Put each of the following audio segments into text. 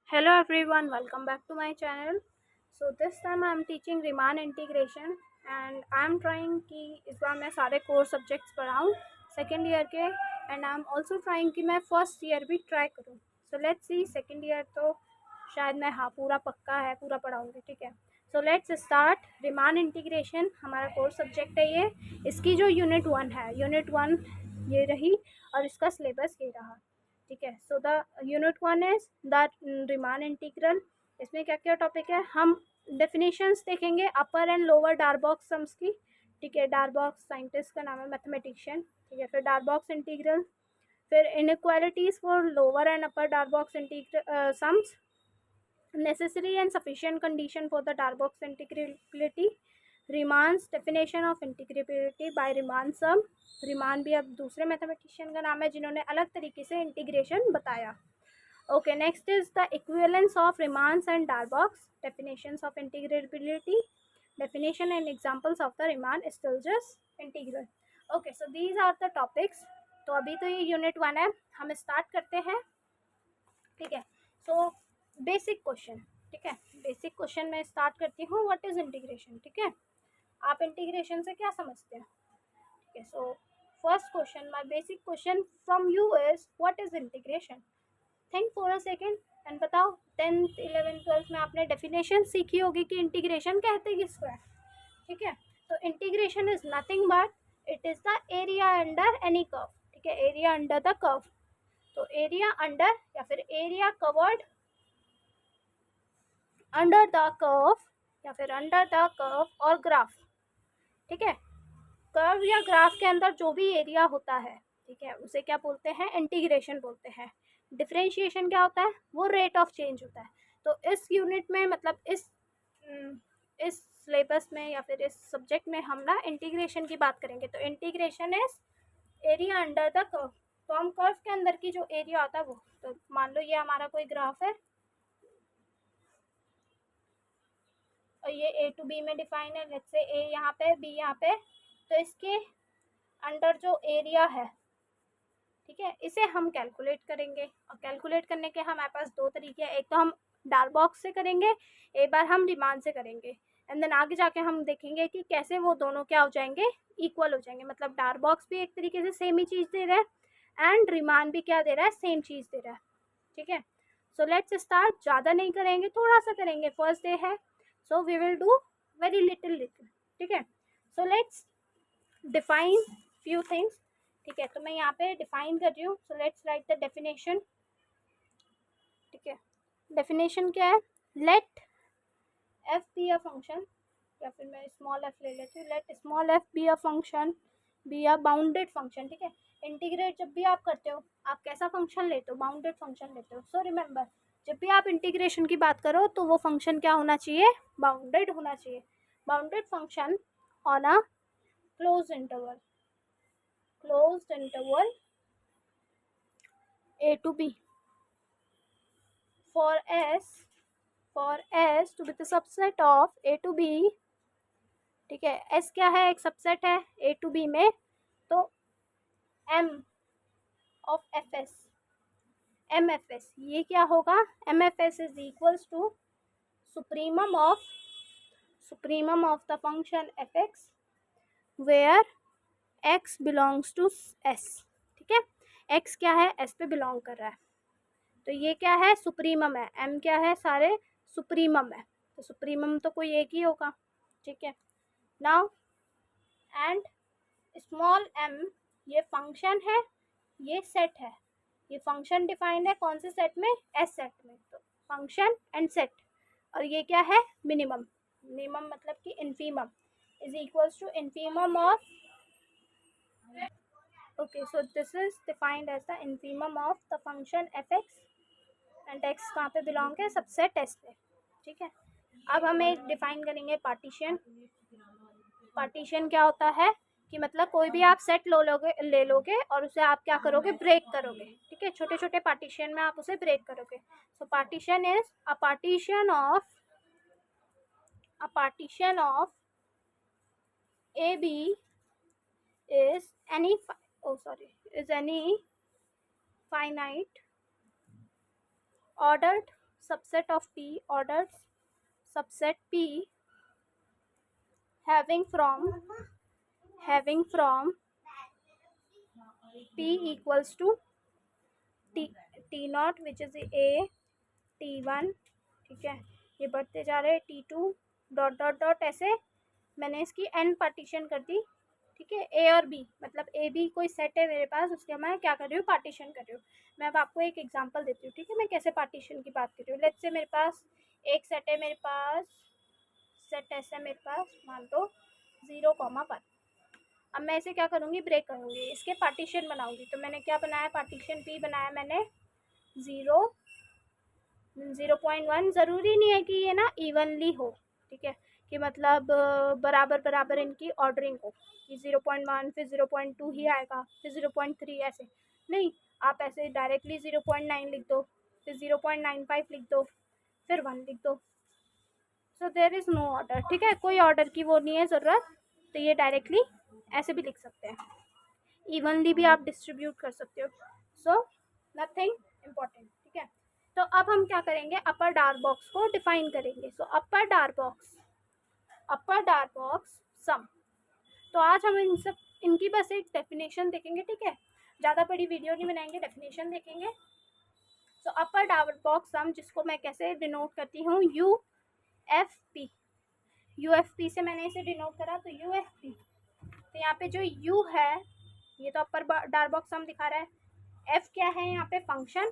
Hello everyone, welcome back to my channel. So this time I am teaching Riemann integration and I am trying कि इस बार मैं सारे core subjects पढ़ाऊँ second year के and I am also trying कि मैं first year भी try करूँ. So let's see second year तो शायद मैं पूरा पक्का है पूरा पढ़ाऊँगी. ठीक है, so let's start. Riemann integration हमारा कोर सब्जेक्ट है. ये इसकी जो यूनिट 1 है, यूनिट 1 ये रही और इसका सिलेबस ये रहा. ठीक है, so the unit 1 is the Riemann integral. इसमें क्या क्या टॉपिक है, हम डेफिनेशंस देखेंगे अपर एंड लोअर डार्बॉक्स सम्स की. ठीक है, डार्बॉक्स साइंटिस्ट का नाम है, मैथमेटिशियन. ठीक है, फिर डार्बॉक्स इंटीग्रल, फिर inequalities for lower and upper Darboux integral sums, necessary and sufficient condition for the Darboux integrability, Riemann's definition of integrability by Riemann sum. Riemann भी अब दूसरे मैथमेटिशियन का नाम है जिन्होंने अलग तरीके से इंटीग्रेशन बताया. Okay, next is the equivalence of Riemann's and Darboux, definitions of integrability, definition and examples of the Riemann Stieltjes integral. Okay, so these are the topics. तो अभी तो ये यूनिट 1 है, हम स्टार्ट करते हैं. ठीक है, सो बेसिक क्वेश्चन. ठीक है, बेसिक क्वेश्चन में स्टार्ट करती हूँ. What is integration? ठीक है, आप इंटीग्रेशन से क्या समझते हैं? ठीक है, so first question, my basic question from you is what is integration. Think for a second and बताओ. 10th 11th 12th में आपने डेफिनेशन सीखी होगी कि इंटीग्रेशन कहते किसको है. ठीक है, तो integration is nothing but it is the area under any curve. ठीक है, एरिया अंडर द कर्व. तो एरिया अंडर या फिर area covered under the curve या फिर अंडर द कर्व और ग्राफ. ठीक है, कर्व या ग्राफ के अंदर जो भी एरिया होता है, ठीक है, उसे क्या बोलते हैं? इंटीग्रेशन बोलते हैं. डिफरेंशिएशन क्या होता है? वो रेट ऑफ चेंज होता है. तो इस यूनिट में मतलब इस सिलेबस में या फिर इस सब्जेक्ट में हम ना इंटीग्रेशन की बात करेंगे. तो integration is area under the curve. तो हम कर्व के अंदर की जो एरिया होता है वो, तो मान लो ये हमारा कोई ग्राफ है और ये ए टू बी में डिफाइन है. लेट्स से ए यहाँ पे, बी यहाँ पे. तो इसके अंडर जो एरिया है, ठीक है, इसे हम कैलकुलेट करेंगे. और कैलकुलेट करने के हमारे पास दो तरीके हैं. एक तो हम डार्बॉक्स से करेंगे, एक बार हम Riemann से करेंगे. एंड देन आगे जाके हम देखेंगे कि कैसे वो दोनों क्या हो जाएंगे, इक्वल हो जाएंगे. मतलब डार्बॉक्स भी एक तरीके से सेम ही चीज़ दे रहा है एंड Riemann भी क्या दे रहा है, सेम चीज़ दे रहा है. ठीक है, सो लेट्स स्टार्ट. ज़्यादा नहीं करेंगे, थोड़ा सा करेंगे. फर्स्ट डे है, so we will do very little. ठीक है, so let's define few things. ठीक है, तो मैं यहाँ पे डिफाइन कर रही हूँ. So let's write the definition. ठीक है, डेफिनेशन क्या है? Let f be a function, या फिर मैं स्मॉल एफ ले लेती हूँ. Let small f be a function, be a bounded function. ठीक है, इंटीग्रेट जब भी आप करते हो, आप कैसा फंक्शन लेते हो? बाउंडेड फंक्शन लेते हो. सो रिमेंबर, जब भी आप इंटीग्रेशन की बात करो तो वो फंक्शन क्या होना चाहिए? बाउंडेड होना चाहिए. Bounded function on a close interval, closed interval a to b for s to be the subset of a to b. ठीक है, s क्या है? एक सबसेट है a to b में. तो m of fs, mfs, ये क्या होगा? mfs is equals to supremum of the function fx where x belongs to s. ठीक है, x क्या है? s पे बिलोंग कर रहा है. तो ये क्या है? सुप्रीमम है. m क्या है? सारे सुप्रीमम है. तो सुप्रीमम तो कोई एक ही होगा. ठीक है, नाउ एंड स्मॉल m ये फंक्शन है, ये सेट है. ये फंक्शन डिफाइंड है कौन से सेट में? एस सेट में. तो फंक्शन एंड सेट. और ये क्या है? मिनिमम. मिनिमम मतलब कि infimum is equals to infimum of. Okay, so this is defined as the infimum of the function fx and x कहाँ पे बिलोंग है? सबसेट s पे. ठीक है, अब हम एक डिफाइन करेंगे पार्टीशन. पार्टीशन क्या होता है कि मतलब कोई भी आप सेट ले लोगे और उसे आप क्या करोगे? ब्रेक करोगे. ठीक है, छोटे छोटे पार्टीशन में आप उसे ब्रेक करोगे. So partition is a partition of A B is any finite ordered subset of P orders subset P having from P equals to T not which is A T1, ठीक है, ये बढ़ते जा रहे हैं T2 डॉट डॉट डॉट, ऐसे मैंने इसकी n पार्टीशन कर दी, ठीक है। ए और बी मतलब ए बी कोई सेट है मेरे पास, उसके मैं क्या कर रही हूँ, पार्टीशन कर रही हूँ। मैं अब आपको एक एग्जांपल देती हूँ, ठीक है, मैं कैसे पार्टीशन की बात कर रही हूँ। लेट्स से मेरे पास एक सेट है, मेरे पास सेट ऐसा मेरे पास मान लो 0,1। अब मैं इसे क्या करूँगी, ब्रेक करूँगी, इसके पार्टीशन बनाऊँगी। तो मैंने क्या बनाया, पार्टीशन पी बनाया मैंने 0.1। ज़रूरी नहीं है कि ये ना इवनली हो, ठीक है, कि मतलब बराबर बराबर इनकी ऑर्डरिंग हो कि 0.1 फिर 0.2 ही आएगा फिर 0.3, ऐसे नहीं। आप ऐसे डायरेक्टली 0.9 लिख दो, फिर 0.95 लिख दो, फिर 1 लिख दो। So there is no order, ठीक है, कोई ऑर्डर की वो नहीं है ज़रूरत। तो ये डायरेक्टली ऐसे भी लिख सकते हैं, इवनली भी आप डिस्ट्रीब्यूट कर सकते हो। सो नथिंग इम्पॉर्टेंट, ठीक है। तो अब हम क्या करेंगे, अपर डार्क बॉक्स को डिफाइन करेंगे। सो अपर डार्क बॉक्स सम। तो आज हम इनकी बस एक डेफिनेशन देखेंगे, ठीक है, ज़्यादा बड़ी वीडियो नहीं बनाएंगे, डेफिनेशन देखेंगे। सो अपर डार्क बॉक्स सम, जिसको मैं कैसे डिनोट करती हूँ, UFP से मैंने इसे डिनोट करा, तो UFP। तो यहाँ पे जो U है, ये तो अपर डार्क बॉक्स सम दिखा रहा है। F क्या है यहाँ पे, function,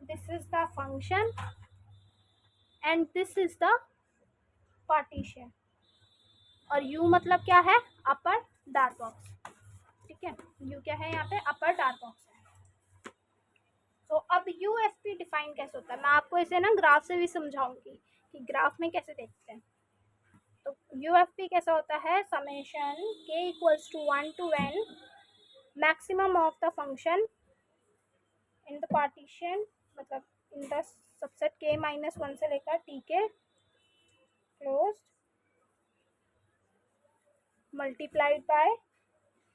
this is the function and this is the partition. और U मतलब क्या है, अपर डार्क बॉक्स, ठीक है। U क्या है यहाँ पे, अपर डार्क बॉक्स है। तो अब UFP डिफाइन कैसे होता है, मैं आपको इसे ना ग्राफ से भी समझाऊंगी कि ग्राफ में कैसे देखते हैं। तो UFP कैसा होता है, summation K equals to 1 to n maximum of the function in the partition, मतलब in the subset K minus 1 से लेकर T के क्लोज्ड मल्टीप्लाइड बाय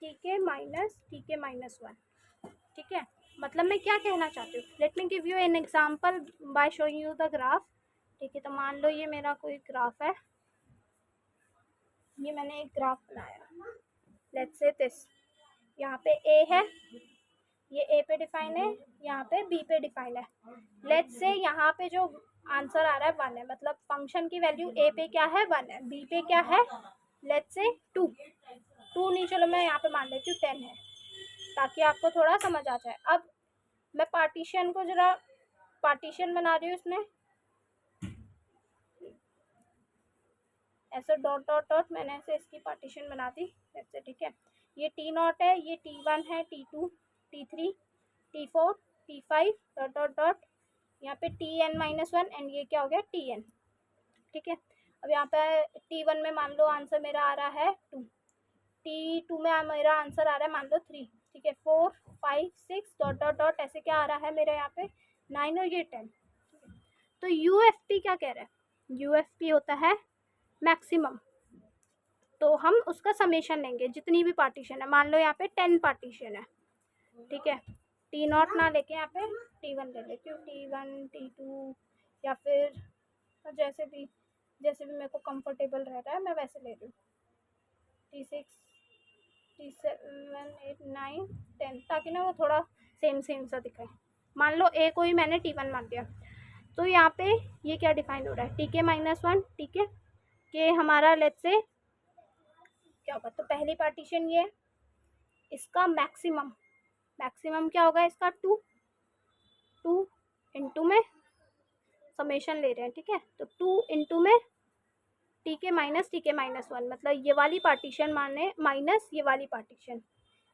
T के माइनस 1, ठीक है। मतलब मैं क्या कहना चाहती हूँ, let me give you an example by showing you the graph, ठीक है। तो मान लो ये मेरा कोई ग्राफ है, ये मैंने एक ग्राफ बनाया, लेट्स से दिस, यहाँ पे A है, ये A पे डिफाइन है, यहाँ पे B पे डिफाइन है। लेट्स से यहाँ पे जो आंसर आ रहा है 1 है, मतलब फंक्शन की वैल्यू A पे क्या है, 1 है, B पे क्या है, लेट्स से 2 नहीं, चलो मैं यहाँ पे मान लेती हूँ 10 है, ताकि आपको थोड़ा समझ आ जाए। अब मैं पार्टीशन को जरा पार्टीशन बना रही हूँ, इसमें ऐसे डॉट डॉट डॉट मैंने ऐसे इसकी पार्टीशन बना दी, ऐसे, ठीक है। ये T0 है, ये T1 है, T2 T3 T4 T5 dot dot dot, यहाँ पे Tn-1 एंड ये क्या हो गया, Tn, ठीक है। अब यहाँ पे T1 में मान लो आंसर मेरा आ रहा है 2, T2 में मेरा आंसर आ रहा है मान लो 3, ठीक है, 4 5 6 डॉट डॉट डॉट, ऐसे क्या आ रहा है मेरे यहाँ पे 9 और ये 10। तो UFP क्या कह रहा है, UFP होता है मैक्सिमम। तो हम उसका समेशन लेंगे, जितनी भी पार्टीशन है, मान लो यहाँ पे 10 पार्टीशन है, ठीक है। T0 ना लेके यहाँ पे T1 ले लेती हूँ, T1 T2 या फिर जैसे भी मेरे को कंफर्टेबल रह रहा है मैं वैसे ले रही हूँ, T6 T7 8 9 10, ताकि ना वो थोड़ा सेम सा दिखाए। मान लो A को ही मैंने T1 मान दिया, तो यहाँ पे ये क्या डिफाइन हो रहा है, Tk-1, ठीक है, के हमारा लेट्स से क्या होगा, तो पहली पार्टीशन ये, इसका मैक्सिमम क्या होगा, इसका 2 इंटू में समेशन ले रहे हैं, ठीक है। तो 2 इंटू में Tk-1, मतलब ये वाली पार्टीशन माने माइनस ये वाली पार्टीशन।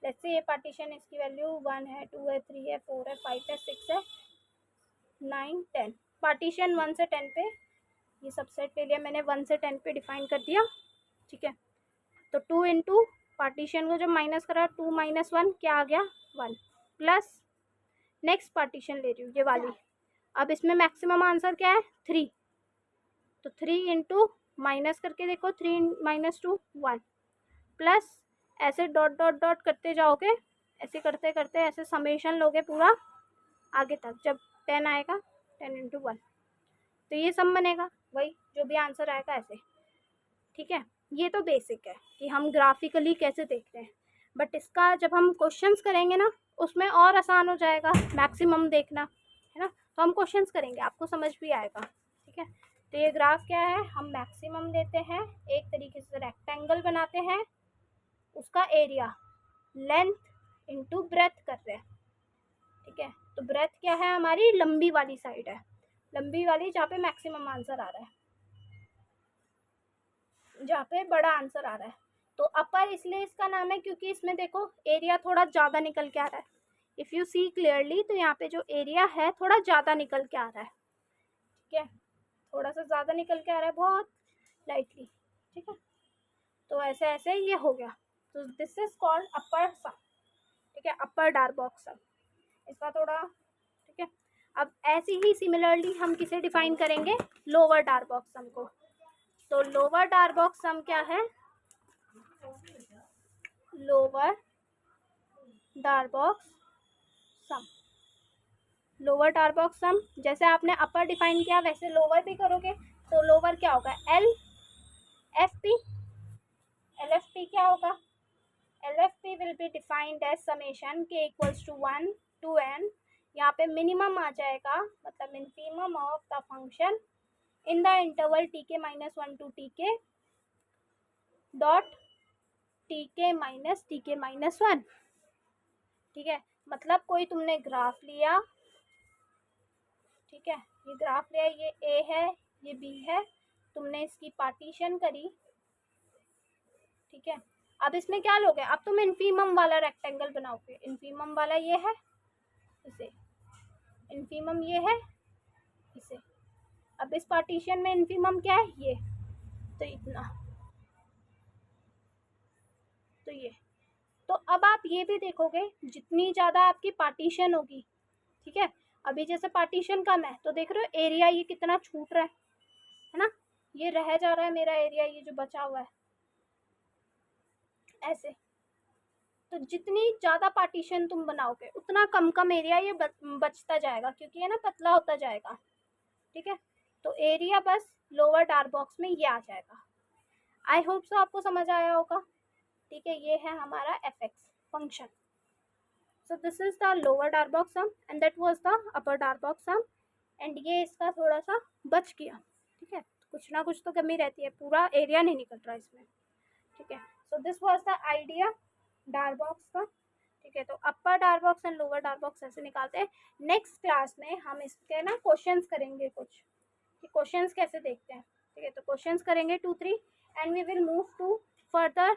लेट्स से ये पार्टीशन, इसकी वैल्यू 1 है, 2 है, 3 है, 4 है, 5 है, 6 है, 9 10। पार्टीशन 1 से 10 पे ये सबसेट ले लिया मैंने, 1 से 10 पे डिफाइन कर दिया, ठीक है। तो 2 इंटू पार्टीशन को जब माइनस करा, 2 माइनस 1 क्या आ गया, 1, प्लस नेक्स्ट पार्टीशन ले रही हूँ ये वाली। अब इसमें मैक्सिमम आंसर क्या है, 3, तो 3 इंटू माइनस करके देखो, 3 माइनस 2 1, प्लस ऐसे डॉट डॉट डॉट करते जाओगे, ऐसे करते करते ऐसे समेशन लोगे पूरा आगे तक, जब 10 आएगा 10 इंटू 1, तो ये सम बनेगा, वही जो भी आंसर आएगा ऐसे। ठीक है, ये तो बेसिक है कि हम ग्राफिकली कैसे देखते हैं, बट इसका जब हम क्वेश्चंस करेंगे ना उसमें और आसान हो जाएगा मैक्सिमम देखना, है ना। तो हम क्वेश्चंस करेंगे, आपको समझ भी आएगा। ठीक है, तो ये ग्राफ क्या है, हम मैक्सिमम लेते हैं, एक तरीके से रेक्टेंगल बनाते हैं, उसका एरिया लेंथ इंटू ब्रेथ कर रहे हैं। ठीक है, तो ब्रेथ क्या है हमारी, लंबी वाली साइड है, लंबी वाली जहाँ पे मैक्सिमम आंसर आ रहा है, जहाँ पे बड़ा आंसर आ रहा है। तो अपर इसलिए इसका नाम है क्योंकि इसमें देखो एरिया थोड़ा ज़्यादा निकल के आ रहा है। इफ़ यू सी क्लियरली तो यहाँ पे जो एरिया है थोड़ा ज़्यादा निकल के आ रहा है। ठीक है, थोड़ा सा ज़्यादा निकल के आ रहा है, बहुत लाइटली। ठीक है, तो ऐसे ऐसे ये हो गया, तो दिस इज कॉल्ड अपर सम। ठीक है, अपर डार्क बॉक्स सम इसका थोड़ा। ठीक है, अब ऐसे ही सिमिलरली हम किसे डिफाइन करेंगे, लोअर डार्क बॉक्स सम को। तो लोअर डार्क बॉक्स सम क्या है, लोअर डार्क बॉक्स सम, लोअर डार्क बॉक्स सम जैसे आपने अपर डिफाइन किया वैसे लोअर भी करोगे, तो लोअर क्या होगा, L F P, L F P क्या होगा, L F P will be defined as summation k equals to 1 to n, यहाँ पे मिनिमम आ जाएगा, मतलब minimum of the function in the interval t k minus 1 to t k dot t k minus 1। ठीक है, मतलब कोई तुमने ग्राफ लिया, ठीक है, ये ग्राफ लिया, ये ए है ये बी है, तुमने इसकी पार्टीशन करी। ठीक है, अब इसमें क्या लोगे, अब तुम इन्फीमम वाला रेक्टेंगल बनाओगे, इन्फीमम वाला ये है इसे, इन्फीमम ये है इसे। अब इस पार्टीशन में इन्फीमम क्या है, ये, तो इतना, तो ये। तो अब आप ये भी देखोगे जितनी ज़्यादा आपकी पार्टीशन होगी, ठीक है, अभी जैसे पार्टीशन कम है तो देख रहे हो एरिया ये कितना छूट रहा है ना, ये रह जा रहा है मेरा एरिया, ये जो बचा हुआ है ऐसे। तो जितनी ज़्यादा पार्टीशन तुम बनाओगे उतना कम कम एरिया ये बचता जाएगा, क्योंकि ये ना पतला होता जाएगा। ठीक है, तो एरिया बस लोअर डार्क बॉक्स में ये आ जाएगा। आई होप सो आपको समझ आया होगा। ठीक है, ये है हमारा f x function. So this is the lower Darboux sum and that was the upper Darboux sum, and ये इसका थोड़ा सा बच गया। ठीक है, कुछ ना कुछ तो कमी रहती है, पूरा एरिया नहीं निकल रहा इसमें। ठीक है, so this was the idea Darboux का। ठीक है, तो upper Darboux and lower Darboux ऐसे निकालते हैं। नेक्स्ट क्लास में हम इसके ना क्वेश्चंस करेंगे कुछ, कि क्वेश्चंस कैसे देखते हैं। ठीक है, तो क्वेश्चंस करेंगे 2-3 and we will move to further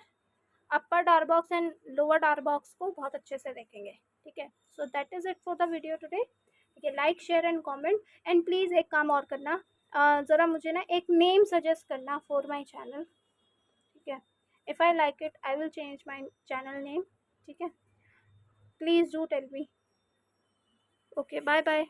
upper Darboux and lower Darboux को बहुत अच्छे से देखेंगे। ठीक है, so that is it for the video today. ठीक है, like share and comment, and please एक काम और करना, ज़रा मुझे ना एक नेम सजेस्ट करना फॉर माय चैनल। ठीक है, if I like it I will change my channel name. ठीक है, please do tell me. Okay, bye bye.